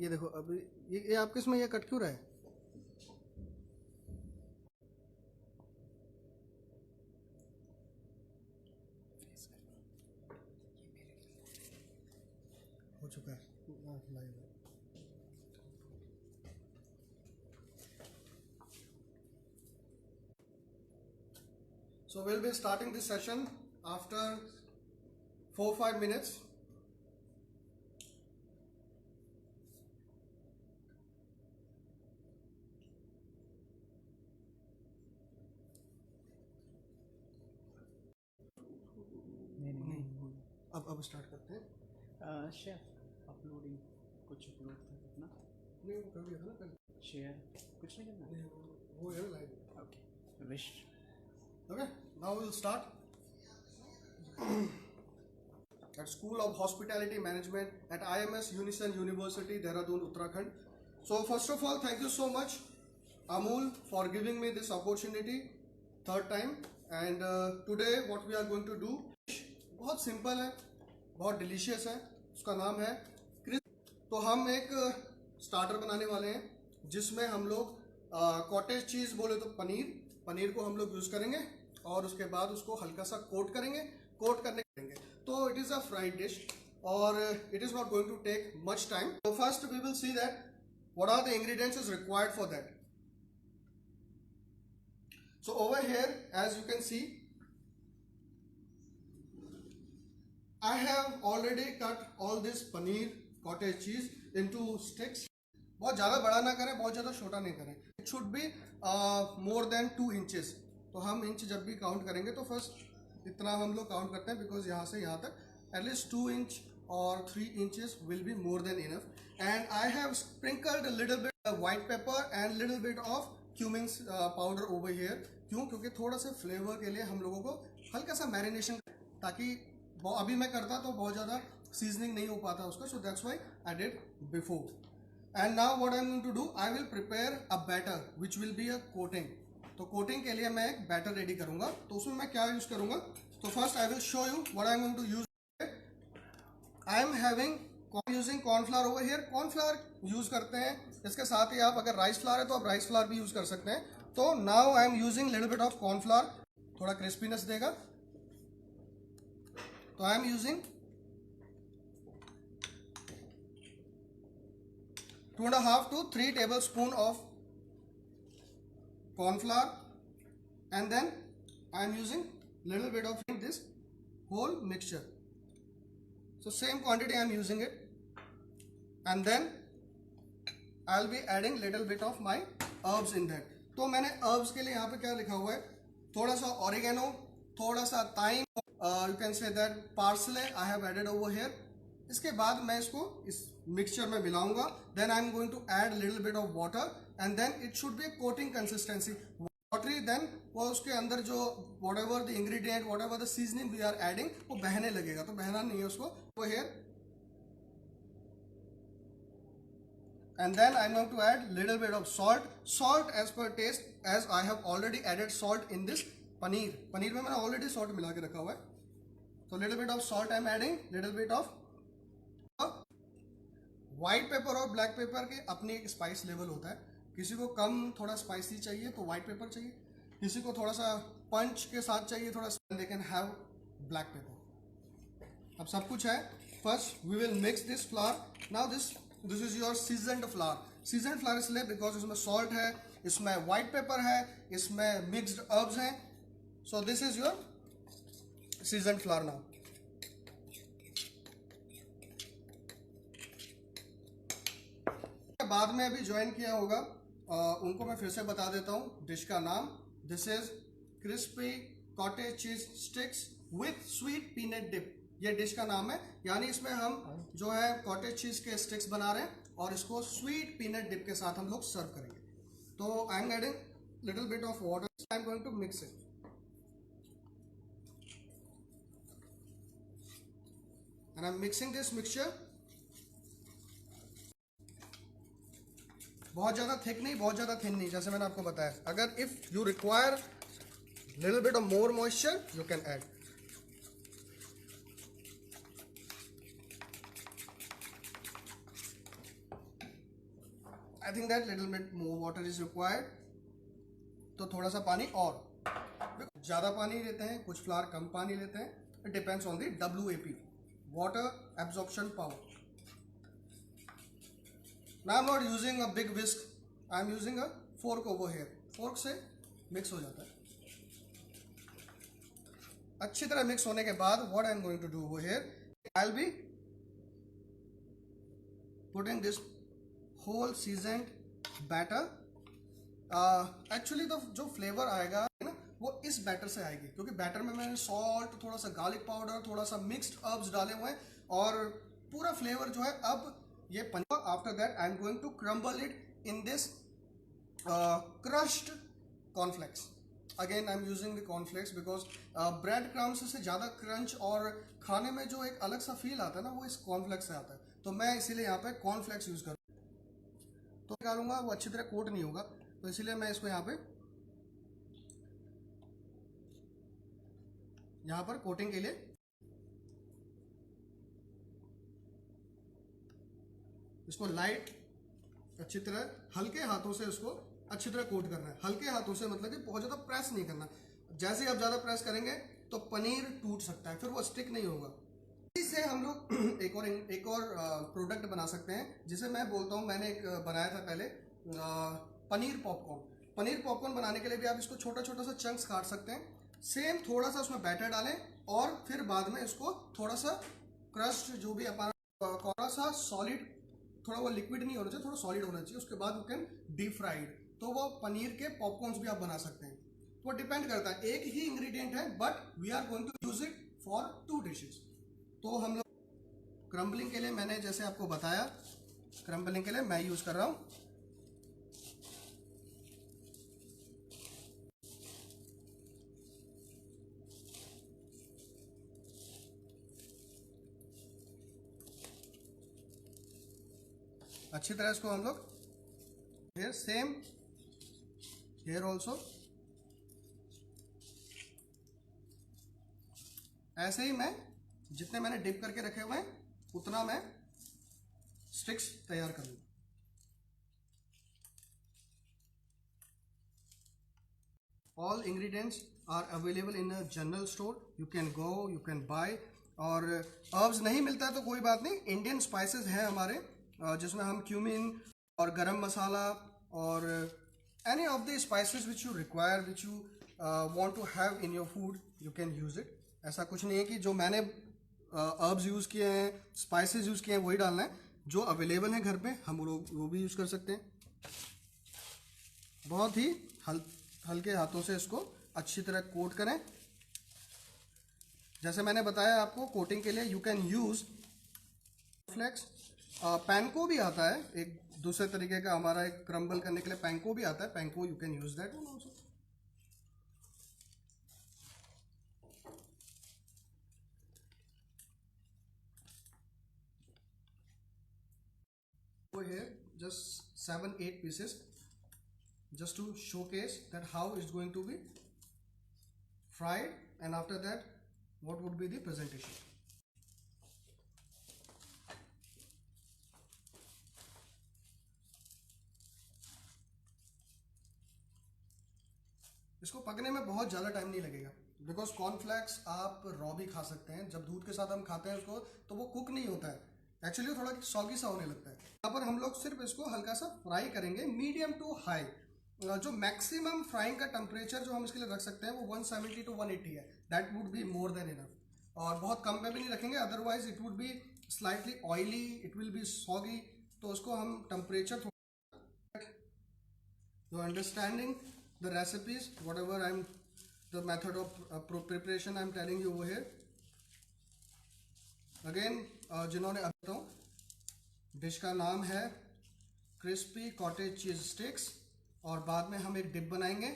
ये देखो अभी ये आपके इसमें ये कट क्यों रहा है? हो चुका है live. So we'll be starting this session after 4-5 minutes. नहीं अब स्टार्ट करते हैं। शेफ अपलोडिंग कुछ अपलोड था अपना? नहीं वो कर दिया था ना कल। शेयर कुछ नहीं करना? नहीं वो है live. Okay wish. Okay, now we'll start. At School of Hospitality Management at IMS Unison University, Dehradun, Uttarakhand. So first of all, thank you so much, Amul, for giving me this opportunity, third time. And today what we are going to do, बहुत simple है, बहुत delicious है, उसका नाम है crisp. तो हम एक स्टार्टर बनाने वाले हैं जिसमें हम लोग कॉटेज चीज़ बोले तो पनीर को हम लोग यूज़ करेंगे और उसके बाद उसको हल्का सा कोट करेंगे। तो it is a fried dish और it is not going to take much time. तो first we will see that what are the ingredients is required for that. So over here as you can see I have already cut all this paneer cottage cheese into sticks. बहुत ज़्यादा बड़ा ना करें, बहुत ज़्यादा छोटा नहीं करें। It should be more than 2 inches. तो हम इंच जब भी काउंट करेंगे तो फर्स्ट इतना हम लोग काउंट करते हैं बिकॉज यहाँ से यहाँ तक एटलीस्ट 2 इंच और 3 inches will be more than enough. And I have sprinkled a little bit of white pepper and little bit of cumin powder over here. क्यों? क्योंकि थोड़ा सा फ्लेवर के लिए हम लोगों को हल्का सा मैरिनेशन, ताकि अभी मैं करता तो बहुत ज़्यादा सीजनिंग नहीं हो पाता उसका, so that's why I did before. And now what I am going to do, I will prepare a batter which will be a coating. तो कोटिंग के लिए मैं एक बैटर रेडी करूंगा। तो उसमें मैं क्या यूज़ करूंगा, तो first I will show you what I am going to use. I am having using cornflour over here. Cornflour use करते हैं, इसके साथ ही आप अगर राइस फ्लावर है तो आप राइस फ्लावर भी यूज़ कर सकते हैं। तो now I am using little bit of cornflour, थोड़ा क्रिस्पीनेस देगा। तो I am using 2.5 to 3 tablespoons of corn flour, and then I am using little bit of this whole mixture. So same quantity I am using it, and then I'll be adding little bit of my herbs in that. तो मैंने herbs के लिए यहाँ पे क्या लिखा हुआ है, थोड़ा सा oregano, थोड़ा सा thyme, you can say that parsley I have added over here. इसके बाद मैं इसको इस मिक्सचर में मिलाऊंगा। Then I am going to add little bit of water and then it should be coating consistency watery. देन वो उसके अंदर जो whatever the ingredient, whatever the seasoning we are adding, वो बहने लगेगा। तो बहना नहीं है उसको। वो here and then I am going to add little bit of salt as पर taste, as I have already added salt in this paneer में मैंने ऑलरेडी सॉल्ट मिला के रखा हुआ है। तो little bit of salt I am adding, little bit of white paper और ब्लैक पेपर के अपनी एक स्पाइस लेवल होता है। किसी को कम थोड़ा स्पाइसी चाहिए तो व्हाइट पेपर चाहिए, किसी को थोड़ा सा पंच के साथ चाहिए थोड़ा, they can have black pepper. अब सब कुछ है। First we will mix this flour. Now this is your seasoned flour. Seasoned flour इसलिए बिकॉज इसमें सॉल्ट है, इसमें व्हाइट पेपर है, इसमें मिक्सड हर्ब्स हैं। So this is your seasoned flour. Now बाद में अभी ज्वाइन किया होगा उनको मैं फिर से बता देता हूँ डिश का नाम। This is crispy cottage cheese sticks with sweet peanut dip, ये डिश का नाम है। यानी इसमें हम जो है कॉटेज चीज के स्टिक्स बना रहे हैं और इसको स्वीट पीनट डिप के साथ हम लोग सर्व करेंगे। तो I am adding little bit of water, I am going to mix it and I am mixing this mixture. बहुत ज़्यादा थिक नहीं, बहुत ज़्यादा थिन नहीं, जैसे मैंने आपको बताया। अगर if you require little bit of more moisture you can add. I think that little bit more water is required, तो थोड़ा सा पानी और, ज़्यादा पानी लेते हैं, कुछ फ्लावर कम पानी लेते हैं, it depends on the WAP, water absorption power. Now I'm not using a big whisk, I'm using a fork over here. fork से मिक्स हो जाता है. अच्छी तरह मिक्स होने के बाद what I'm going to do over here, I'll be putting this whole seasoned batter. Actually तो जो फ्लेवर आएगा ना वो इस बैटर से आएगी, क्योंकि बैटर में मैंने सॉल्ट, थोड़ा सा गार्लिक पाउडर, थोड़ा सा मिक्स्ड हर्ब्स डाले हुए हैं और पूरा फ्लेवर जो है अब ये paneer. After that I am going to crumble it in this crushed cornflakes. Again I am using the cornflakes because bread crumbs से ज़्यादा क्रंच और खाने में जो एक अलग सा फील आता है ना वो इस कॉर्नफ्लेक्स से आता है, तो मैं इसीलिए यहाँ पे कॉर्नफ्लेक्स यूज़ करूँ. तो निकालूंगा, वो अच्छी तरह कोट नहीं होगा, तो इसीलिए मैं इसको यहाँ पर कोटिंग के लिए इसको लाइट अच्छी तरह हल्के हाथों से इसको अच्छी तरह कोट करना है. हल्के हाथों से मतलब कि बहुत ज़्यादा प्रेस नहीं करना. जैसे ही आप ज़्यादा प्रेस करेंगे तो पनीर टूट सकता है, फिर वो स्टिक नहीं होगा. इससे हम लोग एक और प्रोडक्ट बना सकते हैं, जिसे मैं बोलता हूँ, मैंने एक बनाया था पहले, पनीर पॉपकॉर्न. पनीर पॉपकॉर्न बनाने के लिए भी आप इसको छोटा छोटा सा चंक्स काट सकते हैं. सेम थोड़ा सा उसमें बैटर डालें और फिर बाद में इसको थोड़ा सा क्रस्ट जो भी अपना थोड़ा सा सॉलिड, थोड़ा वो लिक्विड नहीं होना चाहिए, थोड़ा सॉलिड होना चाहिए. उसके बाद यू कैन डीप फ्राइड, तो वो पनीर के पॉपकॉर्न्स भी आप बना सकते हैं. तो डिपेंड करता है, एक ही इंग्रेडिएंट है but we are going to use it for 2 dishes. तो हम लोग क्रम्बलिंग के लिए, मैंने जैसे आपको बताया, क्रम्बलिंग के लिए मैं यूज कर रहा हूँ अच्छी तरह. इसको हम लोग here सेम here ऑल्सो ऐसे ही मैं जितने मैंने डिप करके रखे हुए हैं उतना मैं स्टिक्स तैयार करूंगा. All ingredients are available in a general store, you can go, you can buy. और हर्ब्स नहीं मिलता है तो कोई बात नहीं, इंडियन स्पाइसेस हैं हमारे, जिसमें हम क्यूमिन और गरम मसाला और any of the spices which you require, which you want to have in your food, you can use it. ऐसा कुछ नहीं है कि जो मैंने हर्ब्स यूज़ किए हैं, स्पाइसेस यूज़ किए हैं वही डालना है. जो अवेलेबल है घर पे हम लोग वो भी यूज़ कर सकते हैं. बहुत ही हल्के हाथों से इसको अच्छी तरह कोट करें. जैसे मैंने बताया आपको, कोटिंग के लिए you can use flakes. Panko भी आता है, एक दूसरे तरीके का हमारा एक क्रम्बल करने के लिए पैनको भी आता है. पैनको you can use that one also. Here just 7-8 pieces just to showcase that how it's going to be fried, and after that what would be the presentation. इसको पकने में बहुत ज़्यादा टाइम नहीं लगेगा, बिकॉज कॉर्नफ्लेक्स आप रॉ भी खा सकते हैं. जब दूध के साथ हम खाते हैं उसको तो वो कुक नहीं होता है, एक्चुअली थोड़ा सॉगी सा होने लगता है. यहाँ पर हम लोग सिर्फ इसको हल्का सा फ्राई करेंगे, मीडियम टू हाई. जो मैक्सिमम फ्राइंग का टेम्परेचर जो हम इसके लिए रख सकते हैं वो 170 to 180 है. That would be more than enough. और बहुत कम पे भी नहीं रखेंगे, otherwise it would be slightly oily, it will be soggy. तो उसको हम temperature, you understanding the recipes, whatever the method of preparation I'm telling you over here. Again, जिन्होंने अब बताऊँ, डिश का नाम है क्रिस्पी कॉटेज चीज स्टिक्स, और बाद में हम एक डिप बनाएंगे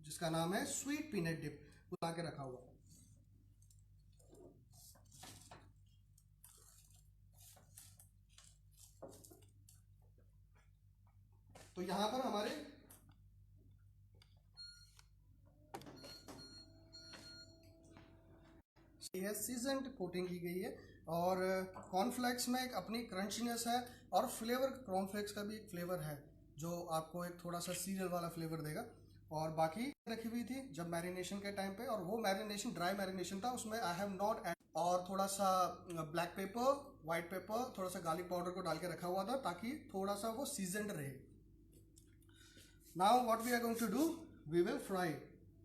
जिसका नाम है स्वीट पीनट डिप, बना के रखा हुआ. तो यहां पर हमारे सीजन्ड कोटिंग की गई है. और कॉर्नफ्लेक्स में एक अपनी क्रंचीनेस है और फ्लेवर कॉर्नफ्लेक्स का भी एक फ्लेवर है जो आपको एक थोड़ा सा सीरियल वाला फ्लेवर देगा। और बाकी रखी हुई थी जब मैरिनेशन के टाइम पे, और वो मैरिनेशन ड्राई मैरिनेशन था, उसमें आई हैव नॉट ऐड, और थोड़ा सा ब्लैक पेपर, वाइट पेपर, थोड़ा सा गार्लिक पाउडर को डाल के रखा हुआ था ताकि थोड़ा सा वो सीजनड रहे। Now what we are going to do, we will fry.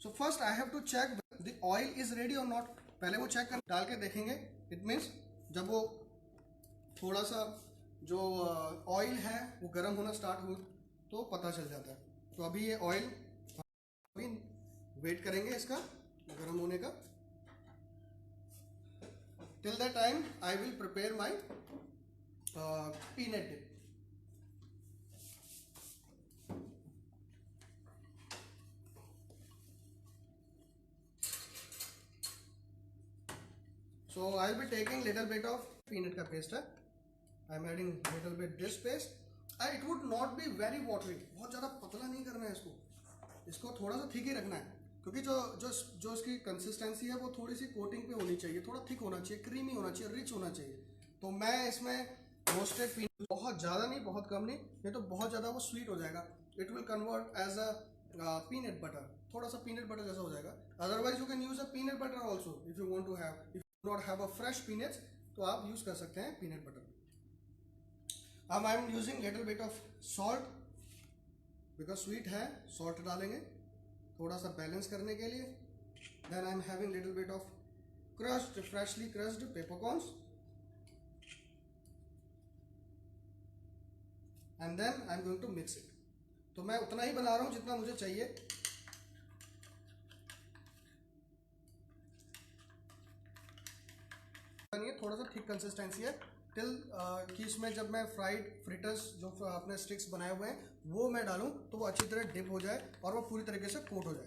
So first I have to check the oil is ready or not. पहले वो चेक कर डाल के देखेंगे। इट मीन्स जब वो थोड़ा सा जो ऑयल है वो गर्म होना स्टार्ट हो तो पता चल जाता है। तो अभी ये ऑयल वेट करेंगे इसका गर्म होने का। Till that time I will prepare my peanut dip. So I will be taking little bit of peanut का पेस्ट है। I am adding little bit this paste. It would not be very watery, बहुत ज़्यादा पतला नहीं करना है इसको थोड़ा सा थिक ही रखना है, क्योंकि जो इसकी कंसिस्टेंसी है वो थोड़ी सी कोटिंग पे होनी चाहिए, थोड़ा थिक होना चाहिए, क्रीमी होना चाहिए, रिच होना चाहिए। तो मैं इसमें रोस्टेड पीनट, बहुत ज़्यादा नहीं बहुत कम नहीं, नहीं तो बहुत ज़्यादा वो स्वीट हो जाएगा। It will convert as a peanut butter, थोड़ा सा पीनट बटर जैसा हो जाएगा। Otherwise you can use a peanut butter also if you want to have, if you not have a fresh peanuts तो आप यूज कर सकते हैं पीनट बटर। अब I am using little bit of salt, because sweet है, salt डालेंगे थोड़ा सा बैलेंस करने के लिए। Then I am having little bit of crushed, freshly crushed peppercorns, and then I am going to mix it. तो मैं उतना ही बना रहा हूं जितना मुझे चाहिए। थोड़ा सा थिक कंसिस्टेंसी है टिल कि इसमें जब मैं फ्राइड फ्रिटर्स जो अपने स्टिक्स बनाए हुए हैं वो मैं डालूं तो वो अच्छी तरह डिप हो जाए और वो पूरी तरीके से कोट हो जाए।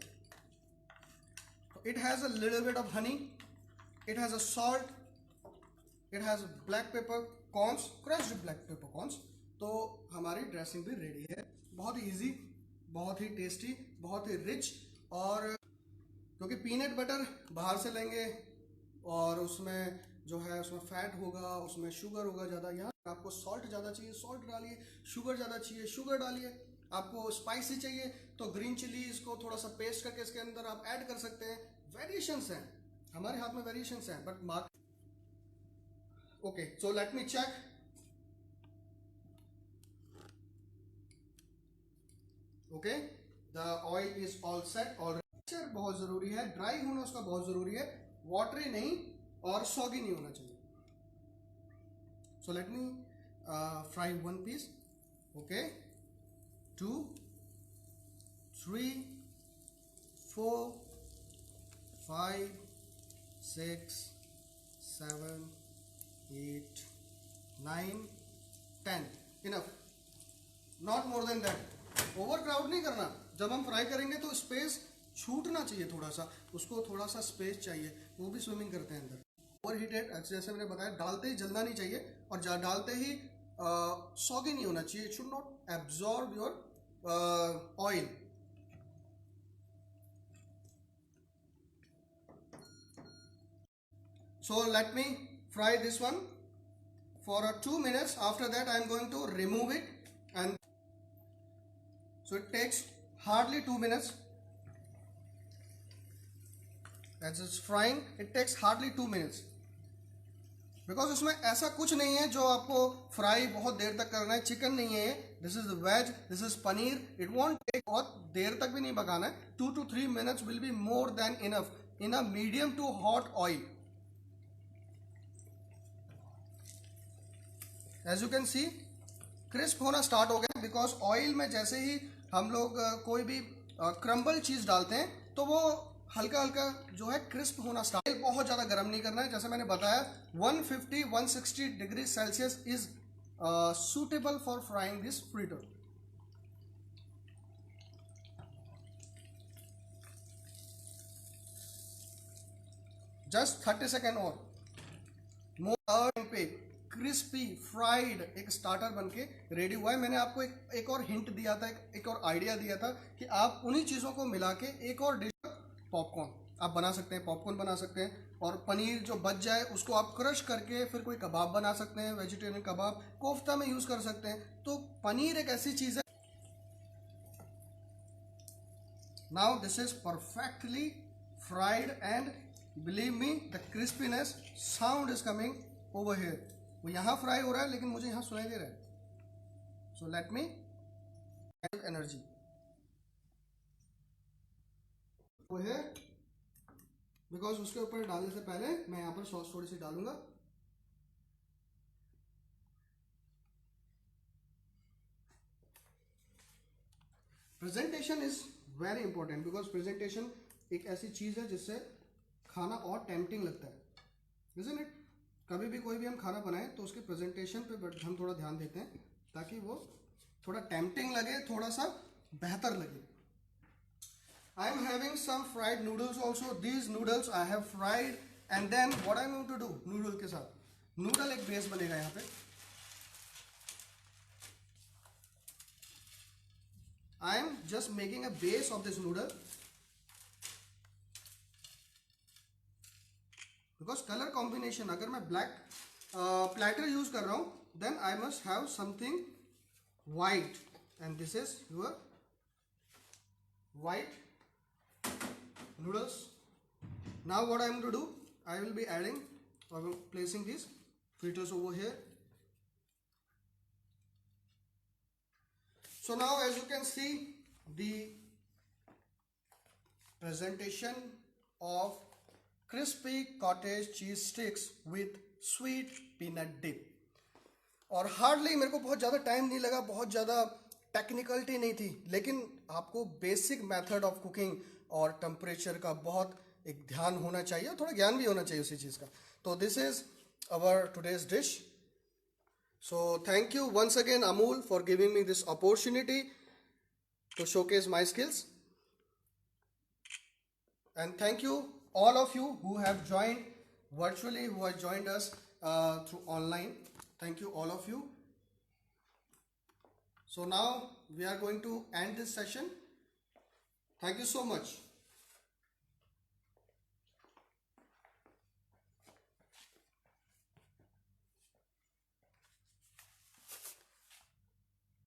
तो it has a little bit of honey, it has a salt, it has black pepper corns, crushed black pepper corns. तो हमारी ड्रेसिंग भी रेडी है। बहुत ही ईजी, बहुत ही टेस्टी, बहुत ही रिच। और क्योंकि पीनट बटर बाहर से लेंगे और उसमें जो है उसमें फैट होगा, उसमें शुगर होगा ज़्यादा। यहाँ आपको सॉल्ट ज़्यादा चाहिए, सॉल्ट डालिए, शुगर ज़्यादा चाहिए, शुगर डालिए। आपको स्पाइसी चाहिए तो ग्रीन चिली इसको थोड़ा सा पेस्ट करके इसके अंदर आप ऐड कर सकते हैं। वेरिएशंस हैं, हमारे हाथ में वेरिएशंस हैं, but mark okay. So let me check. Okay, the oil is all set. और बहुत जरूरी है, ड्राई होना उसका बहुत जरूरी है, वाटरी नहीं और सॉगी नहीं होना चाहिए। So let me fry one piece. Okay, 2, 3, 4, 5, 6, 7, 8, 9, 10 enough, not more than that. Overcrowd नहीं करना। जब हम फ्राई करेंगे तो स्पेस छूटना चाहिए, थोड़ा सा उसको थोड़ा सा स्पेस चाहिए, वो भी स्विमिंग करते हैं अंदर। ओवर हीटेड जैसे मैंने बताया, डालते ही जलना नहीं चाहिए और डालते ही सॉगी नहीं होना चाहिए। It should not absorb your oil. So let me fry this one for 2 minutes. After that I am going to remove it, and so it takes hardly 2 minutes. As it's frying, it takes hardly 2 minutes. Because उसमें ऐसा कुछ नहीं है जो आपको fry बहुत देर तक करना है। चिकन नहीं है, this is veg, this is paneer. It won't take, बहुत देर तक भी नहीं पकाना है। 2 to 3 minutes will be more than enough in a medium to hot oil. As you can see crisp होना स्टार्ट हो गया, बिकॉज ऑयल में जैसे ही हम लोग कोई भी क्रम्बल चीज डालते हैं तो वो हल्का हल्का जो है क्रिस्प होना स्टार्ट। बहुत ज़्यादा गर्म नहीं करना है, जैसे मैंने बताया 150-160 degree Celsius is suitable for frying this fritter. Just 30 second और मोर पे क्रिस्पी फ्राइड एक स्टार्टर बनके रेडी हुआ है। मैंने आपको एक और हिंट दिया था, एक और आइडिया दिया था कि आप उन्हीं चीज़ों को मिला के एक और डिश, पॉपकॉर्न आप बना सकते हैं, पॉपकॉर्न बना सकते हैं। और पनीर जो बच जाए उसको आप क्रश करके फिर कोई कबाब बना सकते हैं, वेजिटेरियन कबाब, कोफ्ता में यूज़ कर सकते हैं। तो पनीर एक ऐसी चीज़ है। Now this is perfectly fried and believe me the crispiness sound is coming over here. वो यहाँ फ्राई हो रहा है लेकिन मुझे यहाँ सुनाई दे रहा है। सो लेट मी एनर्जी वो है, बिकॉज उसके ऊपर डालने से पहले मैं यहाँ पर सॉस थोड़ी सी डालूंगा। Presentation is very important, because presentation एक ऐसी चीज है जिससे खाना और टेम्पटिंग लगता है, इजंट इट? कभी भी कोई भी हम खाना बनाएं तो उसके प्रेजेंटेशन पे हम थोड़ा ध्यान देते हैं ताकि वो थोड़ा टेम्पटिंग लगे, थोड़ा सा बेहतर लगे। I am having some fried noodles also. These noodles I have fried and then what I am going to do, noodle के साथ noodle एक बेस बनेगा यहाँ पे। I am just making a base of this noodle because color combination, अगर मैं black platter use कर रहा हूँ then I must have something white and this is your white noodles. Now what I am going to do, I will be adding or placing these fritters over here. So now as you can see the presentation of crispy cottage cheese sticks with sweet peanut dip. और hardly मेरे को बहुत ज़्यादा time नहीं लगा, बहुत ज़्यादा technicality नहीं थी, लेकिन आपको बेसिक मेथड ऑफ कुकिंग और टेम्परेचर का बहुत एक ध्यान होना चाहिए, थोड़ा ज्ञान भी होना चाहिए उसी चीज़ का। तो this is our today's dish. So thank you once again Amul for giving me this opportunity to showcase my skills, and thank you all of you who have joined virtually, who have joined us through online. Thank you all of you. So now we are going to end this session. Thank you so much.